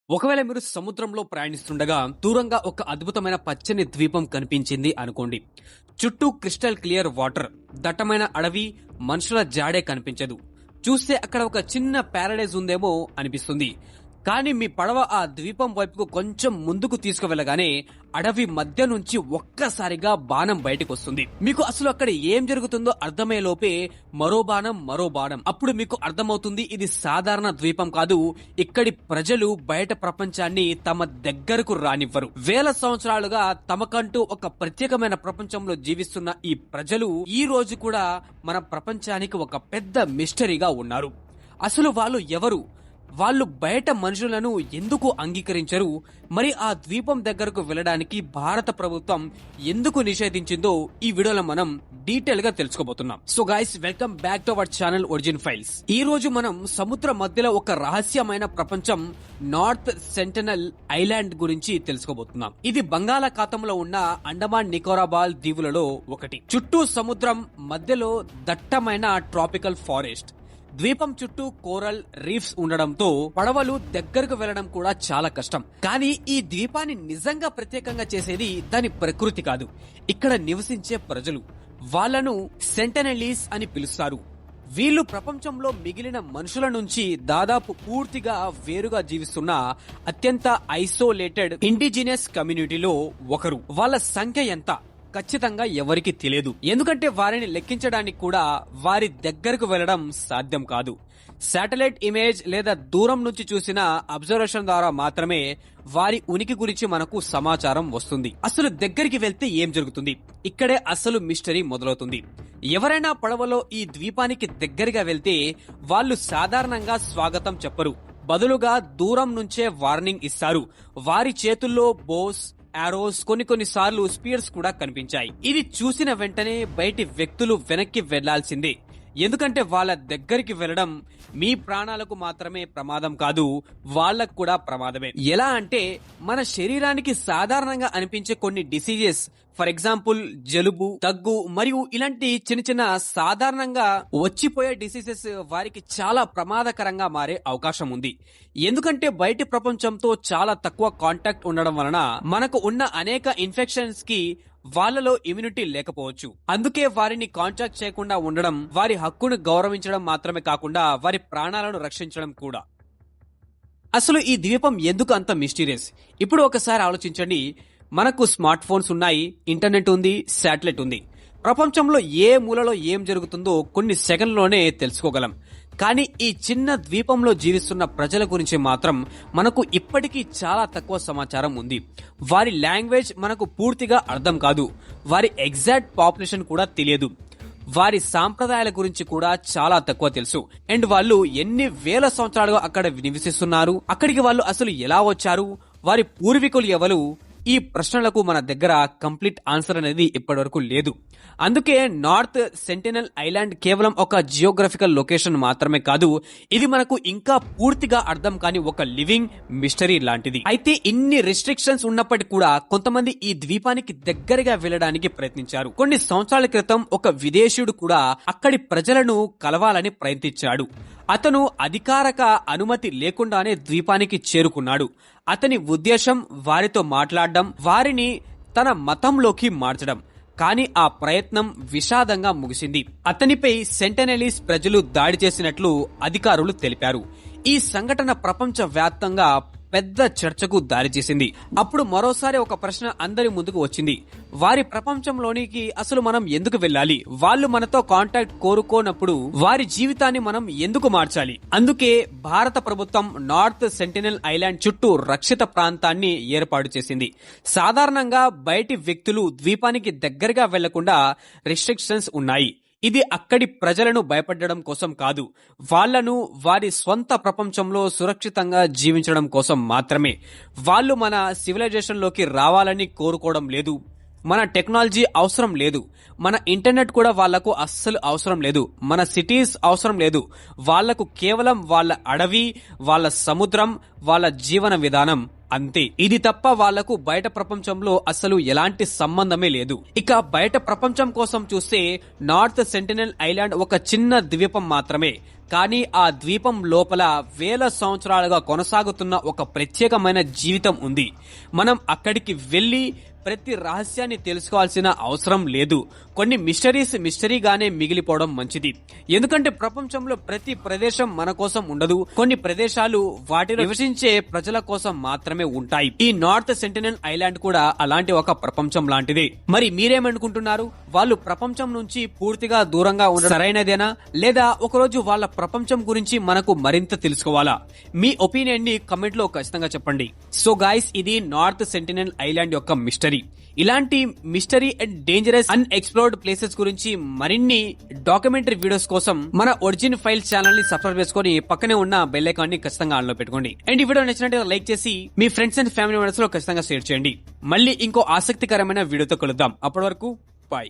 ఒకవేళ మీరు సముద్రంలో ప్రయాణిస్తుండగా దూరంగా ఒక అద్భుతమైన పచ్చని ద్వీపం కనిపించింది అనుకోండి. చుట్టూ క్రిస్టల్ క్లియర్ వాటర్, దట్టమైన అడవి, మనుషుల జాడే కనిపించదు. చూస్తే అక్కడ ఒక చిన్న ప్యారడైజ్ ఉందేమో అనిపిస్తుంది. కానీ మీ పడవ ఆ ద్వీపం వైపుకు కొంచెం ముందుకు తీసుకువెళ్ళగానే అడవి మధ్య నుంచి ఒక్కసారిగా బాణం బయటకు వస్తుంది. మీకు అసలు అక్కడ ఏం జరుగుతుందో అర్థమయ్యేలోపే మరో బాణం. అప్పుడు మీకు అర్థమవుతుంది ఇది సాధారణ ద్వీపం కాదు. ఇక్కడి ప్రజలు బయట ప్రపంచాన్ని తమ దగ్గరకు రానివ్వరు. వేల సంవత్సరాలుగా తమకంటూ ఒక ప్రత్యేకమైన ప్రపంచంలో జీవిస్తున్న ఈ ప్రజలు ఈ రోజు కూడా మన ప్రపంచానికి ఒక పెద్ద మిస్టరీగా ఉన్నారు. అసలు వాళ్ళు ఎవరు? వాళ్ళు బయట మనుషులను ఎందుకు అంగీకరించరు? మరి ఆ ద్వీపం దగ్గరకు వెళ్ళడానికి భారత ప్రభుత్వం ఎందుకు నిషేధించిందో ఈ వీడియోలో మనం డీటెయిల్ గా తెలుసుకోబోతున్నాం. So guys, welcome back to our channel origin files. ఈ రోజు మనం సముద్ర మధ్యలో ఒక రహస్యమైన ప్రపంచం నార్త్ సెంటినల్ ఐలాండ్ గురించి తెలుసుకోబోతున్నాం. ఇది బంగాళాఖాతంలో ఉన్న అండమాన్ నికోబార్ దీవులలో ఒకటి. చుట్టూ సముద్రం, మధ్యలో దట్టమైన ట్రాపికల్ ఫారెస్ట్. ద్వీపం చుట్టూ కోరల్ రీఫ్స్ ఉండడంతో పడవలు దగ్గరకు వెళ్లడం కూడా చాలా కష్టం. కానీ ఈ ద్వీపాన్ని నిజంగా ప్రత్యేకంగా చేసేది దాని ప్రకృతి కాదు, ఇక్కడ నివసించే ప్రజలు. వాళ్లను సెంటెనెలీస్ అని పిలుస్తారు. వీళ్ళు ప్రపంచంలో మిగిలిన మనుషుల నుంచి దాదాపు పూర్తిగా వేరుగా జీవిస్తున్న అత్యంత ఐసోలేటెడ్ ఇండిజినస్ కమ్యూనిటీలో ఒకరు. వాళ్ళ సంఖ్య ఎంత ఖచ్చితంగా ఎవరికి తెలియదు, ఎందుకంటే వారిని లెక్కించడానికి కూడా వారి దగ్గరకు వెళ్లడం సాధ్యం కాదు. శాటిలైట్ ఇమేజ్ లేదా దూరం నుంచి చూసిన అబ్జర్వేషన్ ద్వారా మాత్రమే వారి ఉనికి గురించి మనకు సమాచారం వస్తుంది. అసలు దగ్గరికి వెళ్తే ఏం జరుగుతుంది? ఇక్కడే అసలు మిస్టరీ మొదలవుతుంది. ఎవరైనా పడవలో ఈ ద్వీపానికి దగ్గరగా వెళ్తే వాళ్ళు సాధారణంగా స్వాగతం చెప్పరు, బదులుగా దూరం నుంచే వార్నింగ్ ఇస్తారు. వారి చేతుల్లో బోస్, ఆరోస్, కొన్నిసార్లు స్పీర్స్ కూడా కనిపించాయి. ఇది చూసిన వెంటనే బయటి వ్యక్తులు వెనక్కి వెళ్లాల్సిందే, ఎందుకంటే వాళ్ళ దగ్గరికి వెళ్లడం మీ ప్రాణాలకు మాత్రమే ప్రమాదం కాదు, వాళ్లకు కూడా ప్రమాదమే. ఎలా అంటే మన శరీరానికి సాధారణంగా అనిపించే కొన్ని డిసీజెస్, ఫర్ ఎగ్జాంపుల్ జలుబు, దగ్గు మరియు ఇలాంటి చిన్న చిన్న సాధారణంగా వచ్చిపోయే డిసీజెస్ వారికి చాలా ప్రమాదకరంగా మారే అవకాశం ఉంది. ఎందుకంటే బయటి ప్రపంచంతో చాలా తక్కువ కాంటాక్ట్ ఉండడం వలన మనకు ఉన్న అనేక ఇన్ఫెక్షన్స్ కి వాళ్ళలో ఇమ్యూనిటీ లేకపోవచ్చు. అందుకే వారిని కాంటాక్ట్ చేయకుండా ఉండడం, వారి హక్కును గౌరవించడం మాత్రమే కాకుండా వారి ప్రాణాలను రక్షించడం కూడా. అసలు ఈ ద్వీపం ఎందుకు అంత మిస్టీరియస్? ఇప్పుడు ఒకసారి ఆలోచించండి. మనకు స్మార్ట్ ఫోన్స్ ఉన్నాయి, ఇంటర్నెట్ ఉంది, శాటిలైట్ ఉంది. ప్రపంచంలో ఏ మూలలో ఏం జరుగుతుందో కొన్ని సెకండ్లోనే తెలుసుకోగలం. కానీ ఈ చిన్న ద్వీపంలో జీవిస్తున్న ప్రజల గురించి మాత్రం మనకు ఇప్పటికీ చాలా తక్కువ సమాచారం ఉంది. వారి లాంగ్వేజ్ మనకు పూర్తిగా అర్థం కాదు, వారి ఎగ్జాక్ట్ పాపులేషన్ కూడా తెలియదు, వారి సాంప్రదాయాల గురించి కూడా చాలా తక్కువ తెలుసు. అండ్ వాళ్ళు ఎన్ని వేల సంవత్సరాలుగా అక్కడ నివసిస్తున్నారు, అక్కడికి వాళ్ళు అసలు ఎలా వచ్చారు, వారి పూర్వీకులు ఎవరు? ఈ ప్రశ్నలకు మన దగ్గర కంప్లీట్ ఆన్సర్ అనేది ఇప్పటివరకు లేదు. అందుకే నార్త్ సెంటినల్ ఐలాండ్ కేవలం ఒక జియోగ్రఫికల్ లొకేషన్ మాత్రమే కాదు, ఇది మనకు ఇంకా పూర్తిగా అర్థం కాని ఒక లివింగ్ మిస్టరీ లాంటిది. అయితే ఇన్ని రెస్ట్రిక్షన్స్ ఉన్నప్పటికీ కూడా కొంతమంది ఈ ద్వీపానికి దగ్గరగా వెళ్ళడానికి ప్రయత్నించారు. కొన్ని సంవత్సరాల క్రితం ఒక విదేశీయుడు కూడా అక్కడి ప్రజలను కలవాలని ప్రయత్నించాడు. అతను అధికారిక అనుమతి లేకుండానే ద్వీపానికి చేరుకున్నాడు. అతని ఉద్దేశం వారితో మాట్లాడడం, వారిని తన మతంలోకి మార్చడం. కానీ ఆ ప్రయత్నం విషాదంగా ముగిసింది. అతనిపై సెంటెనెలీస్ ప్రజలు దాడి చేసినట్లు అధికారులు తెలిపారు. ఈ సంఘటన ప్రపంచ వ్యాప్తంగా పెద్ద చర్చకు దారితీసింది. అప్పుడు మరోసారి ఒక ప్రశ్న అందరి ముందుకు వచ్చింది. వారి ప్రపంచంలోనికి అసలు మనం ఎందుకు వెళ్ళాలి? వాళ్ళు మనతో కాంటాక్ట్ కోరుకోనప్పుడు వారి జీవితాన్ని మనం ఎందుకు మార్చాలి? అందుకే భారత ప్రభుత్వం నార్త్ సెంటినల్ ఐలాండ్ చుట్టూ రక్షిత ప్రాంతాన్ని ఏర్పాటు చేసింది. సాధారణంగా బయటి వ్యక్తులు ద్వీపానికి దగ్గరగా వెళ్లకుండా రెస్ట్రిక్షన్స్ ఉన్నాయి. ఇది అక్కడి ప్రజలను భయపడడం కోసం కాదు, వాళ్లను వారి స్వంత ప్రపంచంలో సురక్షితంగా జీవించడం కోసం మాత్రమే. వాళ్ళు మన సివిలైజేషన్ లోకి రావాలని కోరుకోవడం లేదు, మన టెక్నాలజీ అవసరం లేదు, మన ఇంటర్నెట్ కూడా వాళ్లకు అస్సలు అవసరం లేదు, మన సిటీస్ అవసరం లేదు. వాళ్లకు కేవలం వాళ్ళ అడవి, వాళ్ళ సముద్రం, వాళ్ళ జీవన విధానం అంతే. ఇది తప్ప వాళ్లకు బయట ప్రపంచంలో అసలు ఎలాంటి సంబంధమే లేదు. ఇక బయట ప్రపంచం కోసం చూస్తే నార్త్ సెంటినల్ ఐలాండ్ ఒక చిన్న ద్వీపం మాత్రమే. కానీ ఆ ద్వీపం లోపల వేల సంవత్సరాలుగా కొనసాగుతున్న ఒక ప్రత్యేకమైన జీవితం ఉంది. మనం అక్కడికి వెళ్లి ప్రతి రహస్యాన్ని తెలుసుకోవాల్సిన అవసరం లేదు. కొన్ని మిస్టరీగానే మిగిలిపోవడం మంచిది. ఎందుకంటే ప్రపంచంలో ప్రతి ప్రదేశం మన కోసం ఉండదు. కొన్ని ప్రదేశాలు వాటిలో నివసించే ప్రజల కోసం మాత్రమే ఉంటాయి. ఈ నార్త్ సెంటినల్ ఐలాండ్ కూడా అలాంటి ఒక ప్రపంచం లాంటిదే. మరి మీరేమనుకుంటున్నారు? వాళ్ళు ప్రపంచం నుంచి పూర్తిగా దూరంగా ఉండడం సరైనదేనా, లేదా ఒకరోజు వాళ్ళ ప్రపంచం గురించి మనకు మరింత తెలుసుకోవాలా? మీ ఒపీనియన్ ని కమెంట్ లో ఖచ్చితంగా చెప్పండి. సో గైస్, ఇది నార్త్ సెంటినల్ ఐలాండ్ యొక్క మిస్టరీ. ఇలాంటి mystery and dangerous unexplored places గురించి మరిన్ని డాక్యుమెంటరీ వీడియోస్ కోసం మన ఒరిజిన్ ఫైల్స్ ఛానల్ ని సబ్స్క్రైబ్ చేసుకుని పక్కనే ఉన్న బెల్ ఐకాన్ ని ఖచ్చితంగా ఆన్ లో పెట్టుకోండి. అండ్ ఈ వీడియో నచ్చినట్లయితే లైక్ చేసి మీ ఫ్రెండ్స్ అండ్ ఫ్యామిలీ మెంబర్స్ లో ఖచ్చితంగా షేర్ చేయండి. మళ్ళీ ఇంకో ఆసక్తికరమైన వీడియోతో కలుద్దాం. అప్పటి వరకు బాయ్.